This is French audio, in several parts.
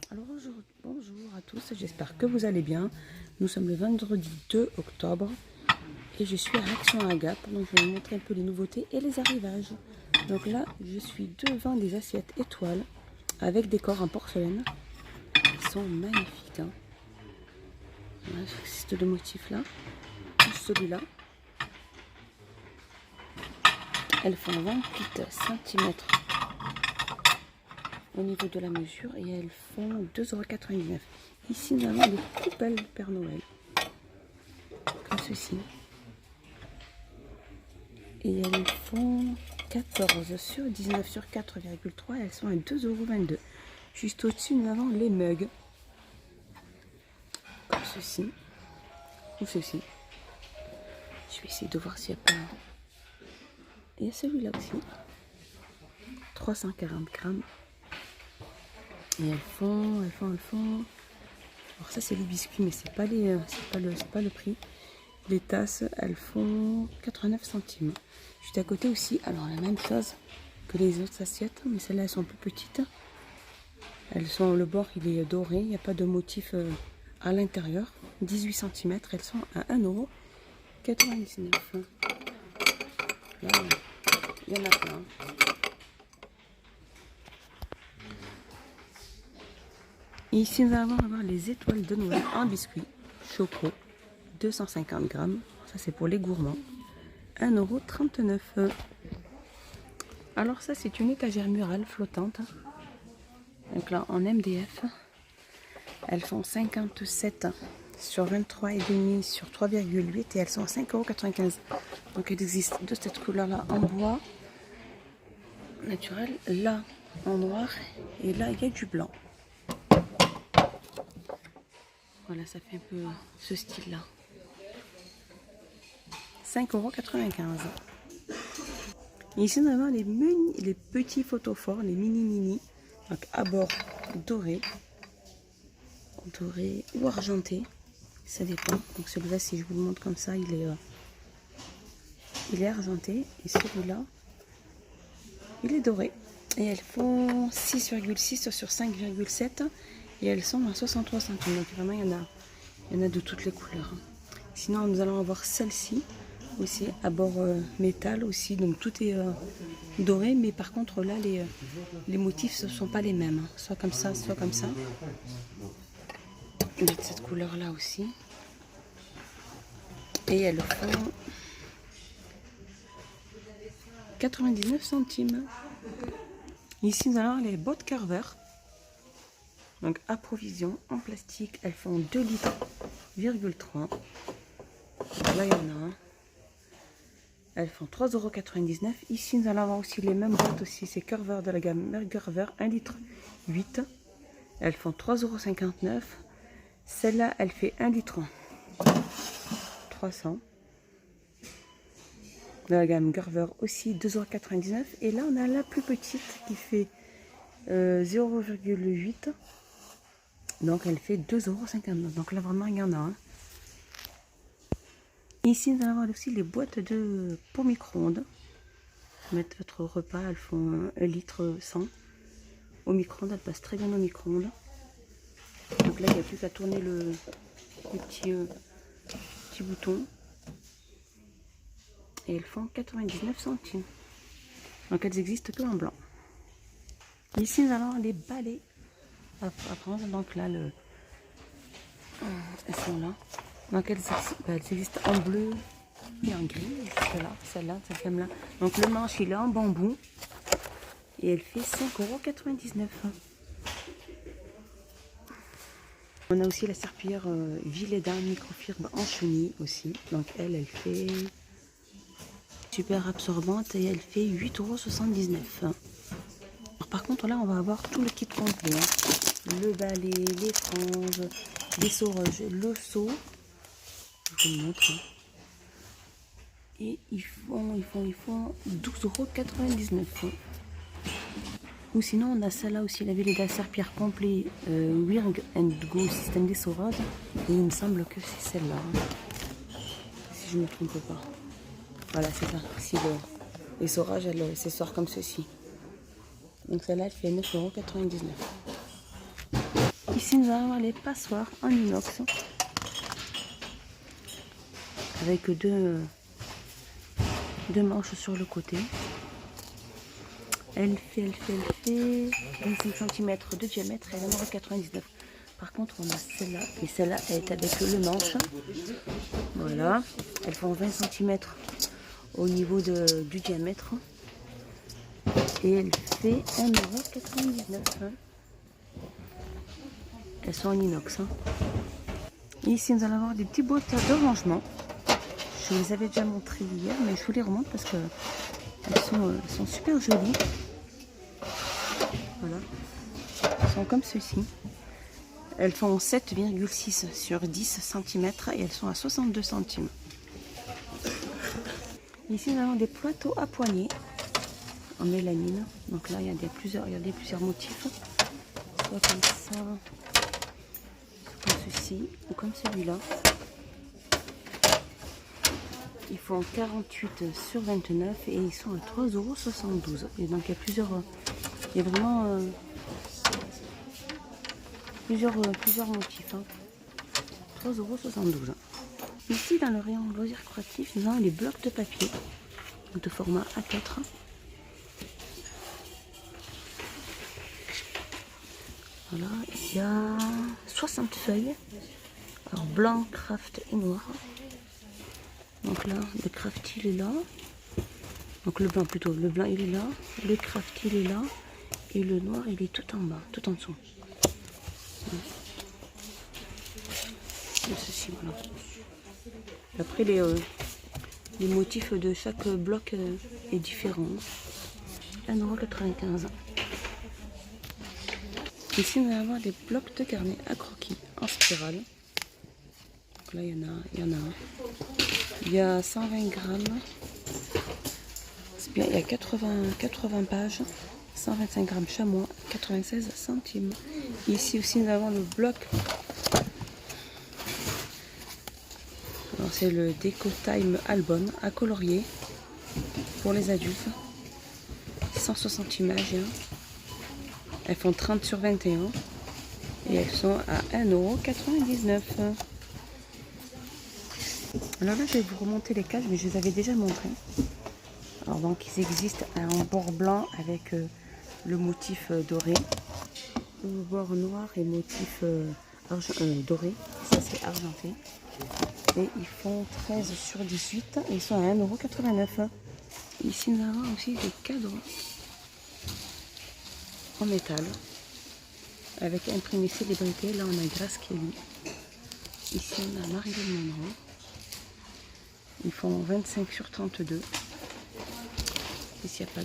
Alors bonjour à tous, j'espère que vous allez bien. Nous sommes le vendredi 2 octobre et je suis à Action Agape. Donc je vais vous montrer un peu les nouveautés et les arrivages. Donc là, je suis devant des assiettes étoiles avec décor en porcelaine. Ils sont magnifiques. Voilà, c'est deux motifs là. Celui-là. Elles font 28 cm au niveau de la mesure et elles font 2,99 €. Ici, nous avons des poubelles de Père Noël, comme ceci. Et elles font 14 sur 19 sur 4,3. Elles sont à 2,22 €. Juste au-dessus, nous avons les mugs, comme ceci, ou ceci. Je vais essayer de voir s'il n'y a pas... Et celui-là aussi, 340 grammes. Et elles font. Alors ça c'est les biscuits, mais c'est pas le prix. Les tasses, elles font 89 centimes. Juste à côté aussi, alors la même chose que les autres assiettes, mais celles-là elles sont plus petites. Elles sont, le bord il est doré, il n'y a pas de motif à l'intérieur. 18 cm, elles sont à 1,99 €. Là, il y en a plein. Ici, nous allons avoir les étoiles de Noël en biscuit choco, 250 grammes. Ça, c'est pour les gourmands. 1,39 €. Alors, ça, c'est une étagère murale flottante. Donc là, en MDF. Elles font 57 sur 23,5 sur 3,8 et elles sont à 5,95 €. Donc, elles existent de cette couleur-là en bois naturel. Là, en noir. Et là, il y a du blanc. Voilà, ça fait un peu ce style-là. 5,95 €. Ici, nous avons les petits photophores, les mini. Donc, à bord doré ou argenté. Ça dépend. Donc, celui-là, si je vous le montre comme ça, il est argenté. Et celui-là, il est doré. Et elles font 6,6 sur 5,7. Et elles sont à 63 centimes. Donc vraiment, il y en a de toutes les couleurs. Sinon, nous allons avoir celle-ci aussi, à bord métal aussi. Donc tout est doré. Mais par contre, là, les motifs ne sont pas les mêmes. Soit comme ça, soit comme ça. Il y a de cette couleur-là aussi. Et elles font 99 centimes. Ici, nous allons les bottes Carver. Donc à provision en plastique, elles font 2,3 litres. Là il y en a un. Elles font 3,99 €. Ici nous allons avoir aussi les mêmes boîtes aussi. C'est Carver de la gamme Carver 1,8 litre. Elles font 3,59 €. Celle-là elle fait 1 litre 300. De la gamme Carver aussi 2,99 €. Et là on a la plus petite qui fait 0,8. Donc elle fait 2,59 €. Donc là vraiment il y en a un. Ici nous allons avoir aussi les boîtes de pour micro-ondes. Mettre votre repas, elles font 1 litre 100. Au micro-ondes, elles passent très bien au micro-ondes. Donc là il n'y a plus qu'à tourner le petit bouton. Et elles font 99 centimes. Donc elles existent que en blanc. Ici nous allons avoir les balais à prendre. Donc là elles sont là. Donc elles existent en bleu et en gris. Celle-là, cette gamme-là. Donc le manche il est en bambou. Et elle fait 5,99 €. On a aussi la serpillière Villeda microfibre en chenille aussi. Donc elle fait super absorbante et elle fait 8,79 €. Par contre là on va avoir tout le kit complet. Le balai, les franges, les sauroges, le seau. Je vous le montre. Et ils font 12,99 €. Ou sinon on a celle-là aussi, la Villeda serpillière complet Wirg and Go système des sauroges. Et il me semble que c'est celle-là. Si je ne me trompe pas. Voilà, c'est ça. Si les sauroges, elles s'essorent comme ceci. Donc celle-là, elle fait 9,99 €. Ici, nous allons avoir les passoires en inox. Avec deux manches sur le côté. Elle fait 25 cm de diamètre et 1,99 €. Par contre, on a celle-là. Et celle-là, elle est avec le manche. Voilà. Elles font 20 cm au niveau du diamètre. Et elle fait 1,99 €. Elles sont en inox. Ici, nous allons avoir des petits boîtes de rangement. Je les avais déjà montrées hier, mais je vous les remonte parce que elles sont super jolies. Voilà. Elles sont comme ceci. Elles font 7,6 sur 10 cm et elles sont à 62 centimes. Ici, nous avons des plateaux à poignées en mélamine. Donc là, il y a plusieurs motifs. Soit comme ça, comme ceci, ou comme celui-là. Ils font 48 sur 29 et ils sont à 3,72 €. Et donc il y a vraiment plusieurs motifs. 3,72 €. Ici, dans le rayon loisirs créatifs, nous avons les blocs de papier de format A4. Voilà, il y a 60 feuilles. Alors blanc, craft et noir. Donc là, le craft il est là. Donc le blanc plutôt, le blanc il est là. Le craft il est là. Et le noir il est tout en bas, tout en dessous. Ceci, voilà. Après les motifs de chaque bloc est différent. 1,95 €. Ici on va avoir des blocs de carnet à croquis en spirale. Donc là il y en a un. Il y a 120 grammes. C'est bien, il y a 80 pages. 125 grammes chamois, 96 centimes. Ici aussi nous avons le bloc. Alors c'est le Deco Time Album à colorier pour les adultes. 160 images. Elles font 30 sur 21 et elles sont à 1,99 €. Alors là je vais vous remonter les cases, mais je les avais déjà montrées. Alors donc ils existent en bord blanc avec le motif doré, le bord noir et motif doré, ça c'est argenté. Et ils font 13 sur 18 et ils sont à 1,89 €. Ici nous avons aussi des cadres en métal avec imprimé célébrité. Là on a Grace Kelly. Ici on a Marilyn Monroe. Ils font 25 sur 32. Ici il n'y a pas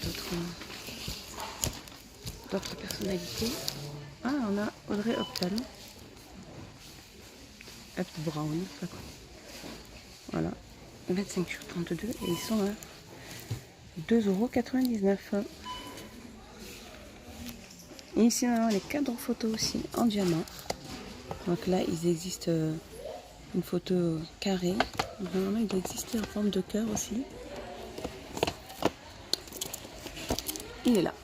d'autres personnalités. Ah, on a Audrey Hepburn. Brown. Voilà. 25 sur 32 et ils sont à 2,99 €. Et ici on a les cadres photos aussi en diamant. Donc là ils existent une photo carrée. Normalement il existe en forme de cœur aussi. Il est là.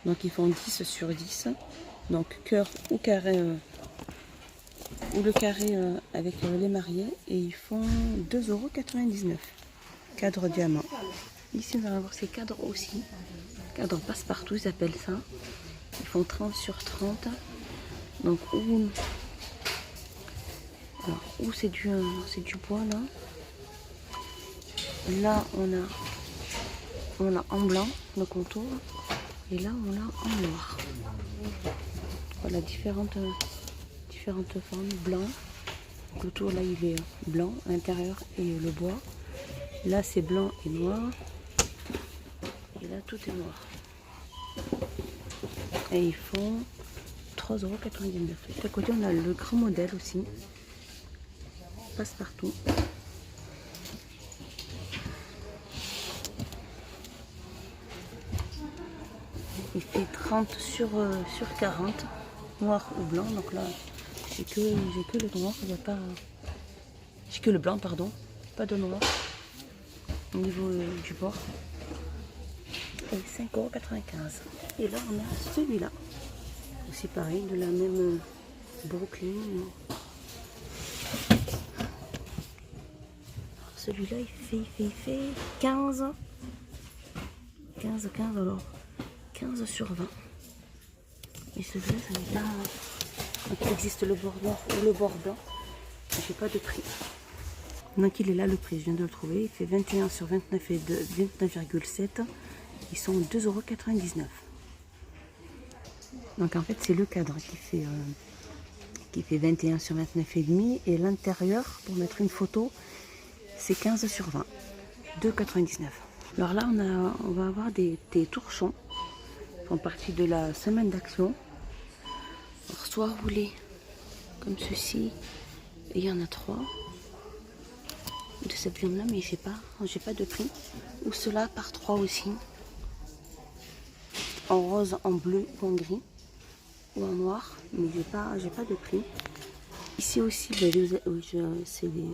Donc ils font 10 sur 10. Donc cœur ou carré ou le carré avec les mariés. Et ils font 2,99 €. Cadre diamant. Ici on va avoir ces cadres aussi. Cadre passe-partout ils appellent ça. Ils font 30 sur 30. Donc où c'est du bois là. Là on a en blanc le contour et là on a en noir. Voilà différentes formes. Blanc, le tour là il est blanc à l'intérieur et le bois. Là c'est blanc et noir et là tout est noir. Et ils font 3,99 €. À côté on a le grand modèle aussi, passe-partout. Il fait 30 sur 40, noir ou blanc. Donc là, j'ai que le noir, il n'y a pas. J'ai que le blanc, pardon, pas de noir. Au niveau du bord. Et 5,95 €. Et là, on a celui-là aussi pareil, de la même Brooklyn. Celui-là, il fait 15. 15, alors 15 sur 20. Et celui-là, ça n'est pas... Donc il existe le bord noir ou le bord blanc. J'ai pas de prix. Donc il est là le prix, je viens de le trouver. Il fait 21 sur 29 et 29,7. Ils sont 2,99 €. Donc en fait c'est le cadre qui fait 21 sur 29,5 et l'intérieur pour mettre une photo c'est 15 sur 20. 2,99 €. Alors là on va avoir des torchons qui font partie de la semaine d'action. Alors soit roulés comme ceci, et il y en a 3 de cette viande là, mais j'ai pas de prix. Ou cela par 3 aussi, en rose, en bleu ou en gris ou en noir, mais j'ai pas de prix. Ici aussi c'est des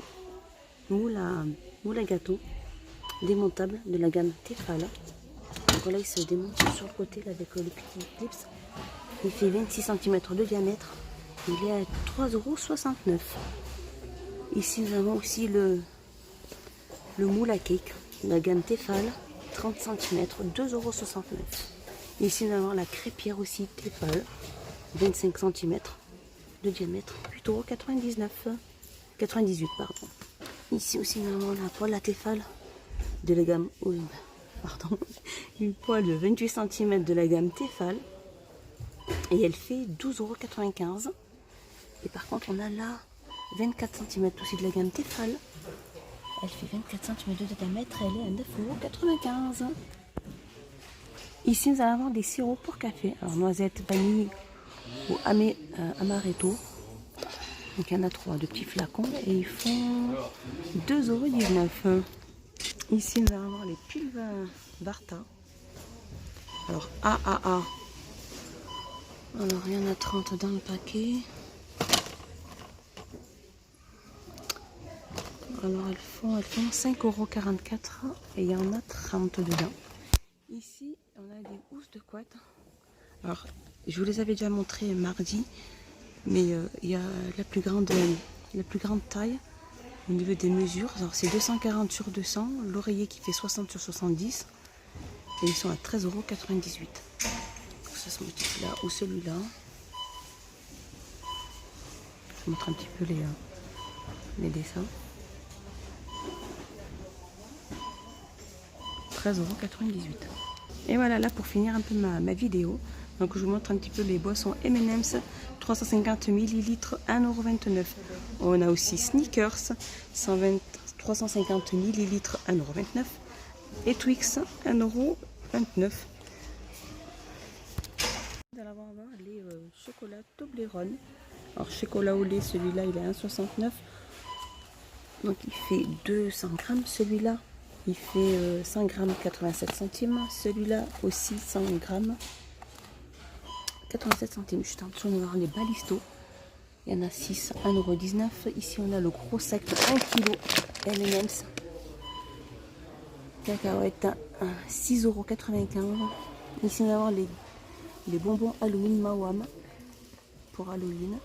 moules à gâteau démontables de la gamme Tefal. Donc là il se démonte sur le côté là, avec le petit clips. Il fait 26 cm de diamètre. Il est à 3,69 €. Ici nous avons aussi le moule à cake, la gamme Tefal, 30 cm, 2,69 €. Ici nous avons la crêpière aussi Tefal, 25 cm de diamètre, 8,99 €. 98 pardon. Ici aussi nous avons la poêle à Tefal de la gamme, une poêle de 28 cm de la gamme Tefal. Et elle fait 12,95 €. Et par contre, on a là 24 cm aussi de la gamme Tefal. Elle fait 24 cm de diamètre. Elle est à 9,95 €. Ici, nous allons avoir des sirops pour café. Alors, noisette, vanille ou amaretto. Donc, il y en a 3 de petits flacons. Et ils font 2,19 €. Ici, nous allons avoir les pulves Varta. Alors, AAA. Alors, il y en a 30 dans le paquet. Alors, elles font 5,44 € et il y en a 30 dedans. Ici, on a des housses de couette. Alors, je vous les avais déjà montré mardi, mais il y a la plus grande taille au niveau des mesures. Alors, c'est 240 sur 200, l'oreiller qui fait 60 sur 70 et ils sont à 13,98 €. Ça se multiplie là ou celui-là. Je vous montre un petit peu les dessins. 13,98 €. Et voilà, là pour finir un peu ma vidéo. Donc je vous montre un petit peu les boissons M&M's, 350 ml, 1,29 €. On a aussi Snickers, 350 ml, 1,29 €. Et Twix, 1,29 €. Nous allons avoir les chocolats Toblerone. Alors chocolat au lait, celui-là il est à 1,69 €. Donc il fait 200 grammes. Celui-là il fait 100 grammes 87 centimes. Celui-là aussi 100 grammes 87 centimes. Juste en dessous on va avoir les Balisto. Il y en a 6, 1,19 €. Ici on a le gros sac de 1 kg M&M's. Cacahuètes à 6,95 €. Ici on va avoir les bonbons Halloween Mawam pour Halloween,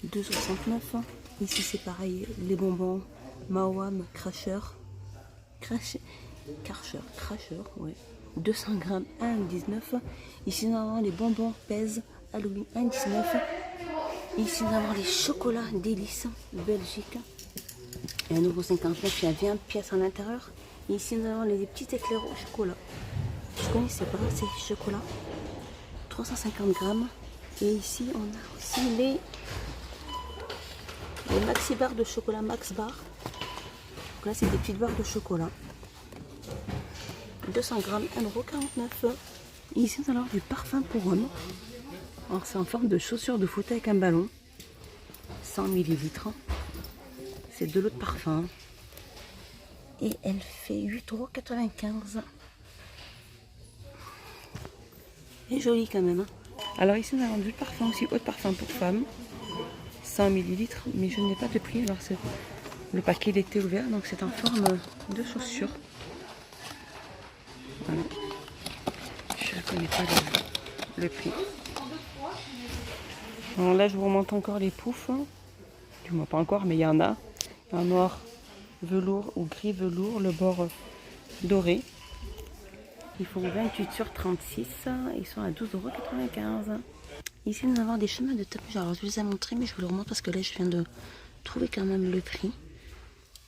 2,69 €. Ici c'est pareil, les bonbons Mawam Crasher, ouais, 200 grammes, 1,19 €. Ici nous avons les bonbons Pèse Halloween, 1,19 €. Ici nous avons les chocolats délices Belgique, 1,59 €. Il y a 20 pièces à l'intérieur. Ici nous avons les petits éclairs au chocolat. Je connaissais pas ces chocolats. 350 grammes. Et ici on a aussi les maxi barres de chocolat Max Bar. Donc là c'est des petites barres de chocolat. 200 grammes, 1,49 €. Ici nous allons avoir du parfum pour homme. Alors c'est en forme de chaussure de foot avec un ballon. 100 ml. C'est de l'eau de parfum. Et elle fait 8,95 €. Et jolie quand même. Alors ici nous avons du parfum aussi, eau de parfum pour femmes. 100 ml, mais je n'ai pas de prix. Alors le paquet il était ouvert, donc c'est en forme de chaussure. Voilà. Je ne connais pas le prix. Alors là, je vous remonte encore les poufs. Du moins pas encore, mais il y en a. Un noir velours ou gris velours, le bord doré. Ils font 28 sur 36. Ils sont à 12,95 €. Ici, nous avons des chemins de tapis. Alors, je vous ai montré, mais je vous le remonte parce que là, je viens de trouver quand même le prix.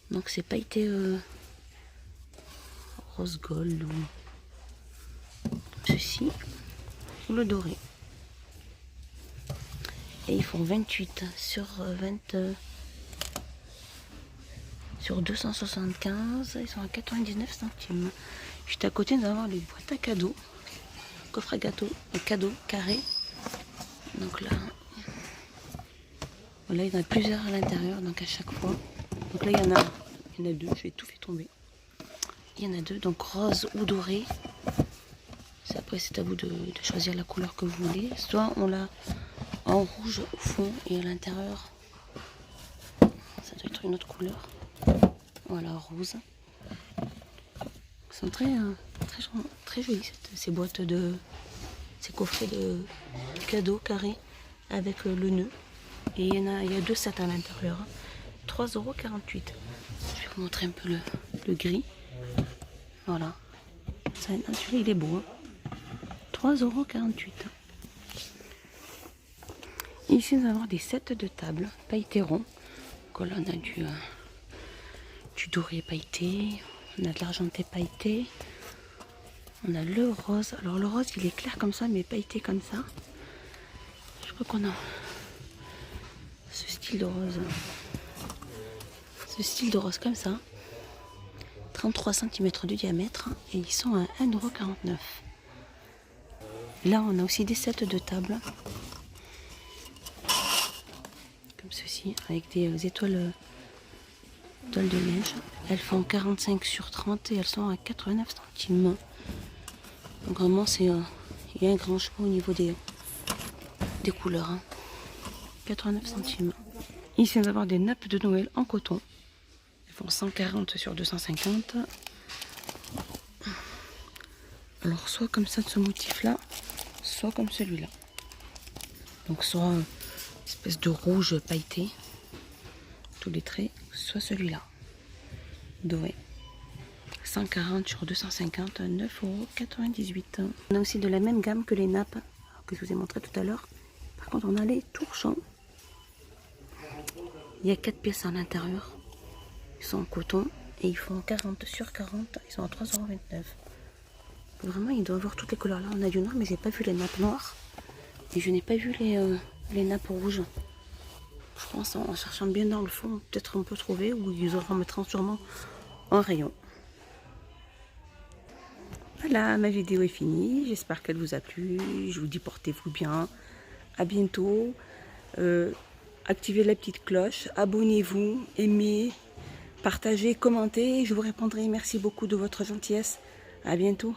Donc, c'est pailleté rose gold ou ceci, ou le doré. Et ils font 28 sur 275. Ils sont à 99 centimes. Juste à côté, nous avons les boîtes à cadeaux. Coffre à gâteau, cadeaux carré. Donc là, voilà, il y en a plusieurs à l'intérieur, donc à chaque fois. Donc là, il y en a deux, je vais tout faire tomber. Il y en a deux, donc rose ou doré. Après, c'est à vous de choisir la couleur que vous voulez. Soit on l'a en rouge au fond et à l'intérieur, ça doit être une autre couleur. Voilà, rose. Ils sont très jolis, ces boîtes ces coffrets de cadeaux carrés avec le nœud. Et il y a deux sets à l'intérieur. 3,48 €. Je vais vous montrer un peu le gris. Voilà. Celui-là, il est beau. 3,48 €. Ici, nous avons des sets de table pailletés ronds. Donc là, on a du doré pailleté. On a de l'argenté pailleté. On a le rose. Alors, le rose, il est clair comme ça, mais pailleté comme ça. Je crois qu'on a ce style de rose. Ce style de rose comme ça. 33 cm de diamètre. Et ils sont à 1,49 €. Là, on a aussi des sets de table. Comme ceci, avec des étoiles de neige. Elles font 45 sur 30 et elles sont à 89 centimes. Donc vraiment, il y a un grand choix au niveau des couleurs. 89 centimes. Ici, nous avons des nappes de Noël en coton. Elles font 140 sur 250. Alors, soit comme ça, de ce motif-là, soit comme celui-là. Donc, soit une espèce de rouge pailleté, tous les traits, soit celui-là, doré. 140 sur 250, 9,98 €. On a aussi de la même gamme que les nappes que je vous ai montré tout à l'heure. Par contre, on a les torchons. Il y a 4 pièces à l'intérieur. Ils sont en coton et ils font 40 sur 40. Ils sont à 3,29 €. Vraiment, il doit avoir toutes les couleurs. Là, on a du noir, mais j'ai pas vu les nappes noires. Et je n'ai pas vu les nappes rouges. Je pense en cherchant bien dans le fond, peut-être on peut trouver, ou ils en remettront sûrement en rayon. Voilà, ma vidéo est finie. J'espère qu'elle vous a plu. Je vous dis portez-vous bien. À bientôt. Activez la petite cloche. Abonnez-vous. Aimez. Partagez. Commentez. Je vous répondrai. Merci beaucoup de votre gentillesse. À bientôt.